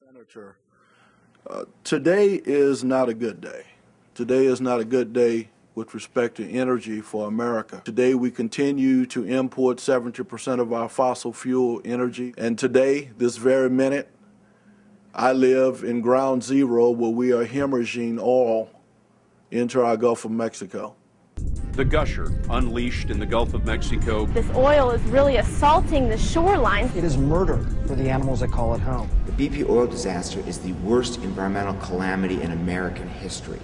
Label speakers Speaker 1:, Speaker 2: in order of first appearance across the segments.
Speaker 1: Senator, today is not a good day. Today is not a good day with respect to energy for America. Today we continue to import 70% of our fossil fuel energy. And today, this very minute, I live in ground zero where we are hemorrhaging oil into our Gulf of Mexico.
Speaker 2: The gusher unleashed in the Gulf of Mexico.
Speaker 3: This oil is really assaulting the shorelines.
Speaker 4: It is murder for the animals that call it home.
Speaker 5: The BP oil disaster is the worst environmental calamity in American history.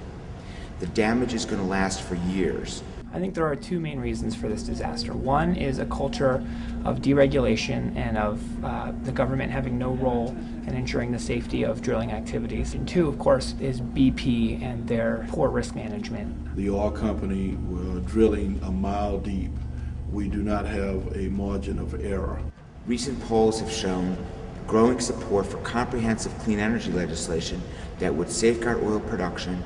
Speaker 5: The damage is going to last for years.
Speaker 6: I think there are two main reasons for this disaster. One is a culture of deregulation and of the government having no role in ensuring the safety of drilling activities. And two, of course, is BP and their poor risk management.
Speaker 1: The oil company were drilling a mile deep. We do not have a margin of error.
Speaker 5: Recent polls have shown growing support for comprehensive clean energy legislation that would safeguard oil production,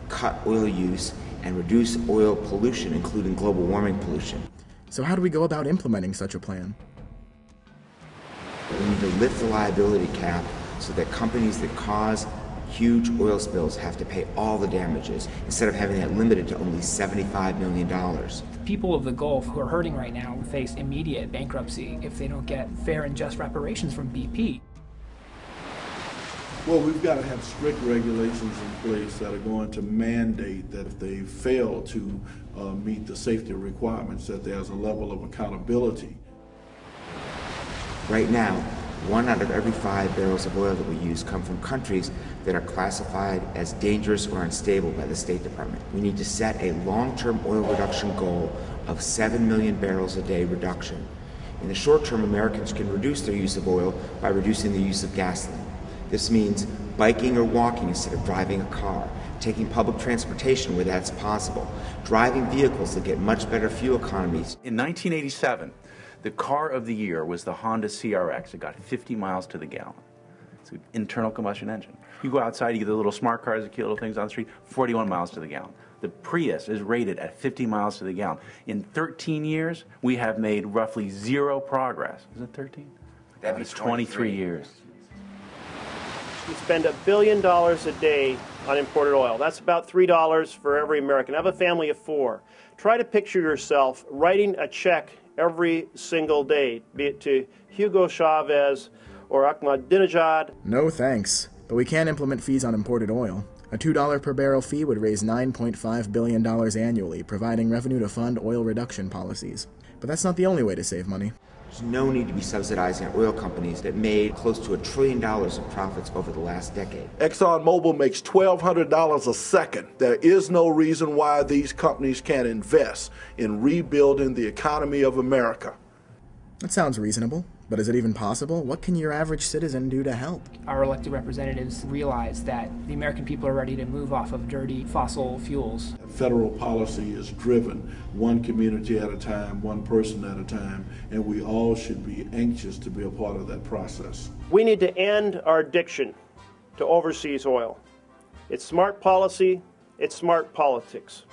Speaker 5: cut oil use, and reduce oil pollution, including global warming pollution.
Speaker 7: So how do we go about implementing such a plan?
Speaker 5: We need to lift the liability cap so that companies that cause huge oil spills have to pay all the damages, instead of having that limited to only $75 million.
Speaker 6: The people of the Gulf who are hurting right now face immediate bankruptcy if they don't get fair and just reparations from BP.
Speaker 1: Well, we've got to have strict regulations in place that are going to mandate that if they fail to meet the safety requirements, that there's a level of accountability.
Speaker 5: Right now, 1 out of every 5 barrels of oil that we use come from countries that are classified as dangerous or unstable by the State Department. We need to set a long-term oil reduction goal of 7 million barrels a day reduction. In the short term, Americans can reduce their use of oil by reducing the use of gasoline. This means biking or walking instead of driving a car, taking public transportation where that's possible, driving vehicles that get much better fuel economies.
Speaker 8: In 1987, the car of the year was the Honda CRX. It got 50 miles to the gallon. It's an internal combustion engine. You go outside, you get the little smart cars, the cute little things on the street, 41 miles to the gallon. The Prius is rated at 50 miles to the gallon. In 13 years, we have made roughly zero progress. Is it 13?
Speaker 5: That'd be
Speaker 8: 23 years.
Speaker 9: We spend $1 billion a day on imported oil. That's about $3 for every American. I have a family of 4. Try to picture yourself writing a check every single day, be it to Hugo Chavez or Ahmadinejad.
Speaker 7: No thanks, but we can implement fees on imported oil. A $2 per barrel fee would raise $9.5 billion annually, providing revenue to fund oil reduction policies. But that's not the only way to save money.
Speaker 5: There's no need to be subsidizing oil companies that made close to $1 trillion in profits over the last decade.
Speaker 1: ExxonMobil makes $1,200 a second. There is no reason why these companies can't invest in rebuilding the economy of America.
Speaker 7: That sounds reasonable, but is it even possible? What can your average citizen do to help?
Speaker 6: Our elected representatives realize that the American people are ready to move off of dirty fossil fuels.
Speaker 1: Federal policy is driven one community at a time, one person at a time, and we all should be anxious to be a part of that process.
Speaker 9: We need to end our addiction to overseas oil. It's smart policy, it's smart politics.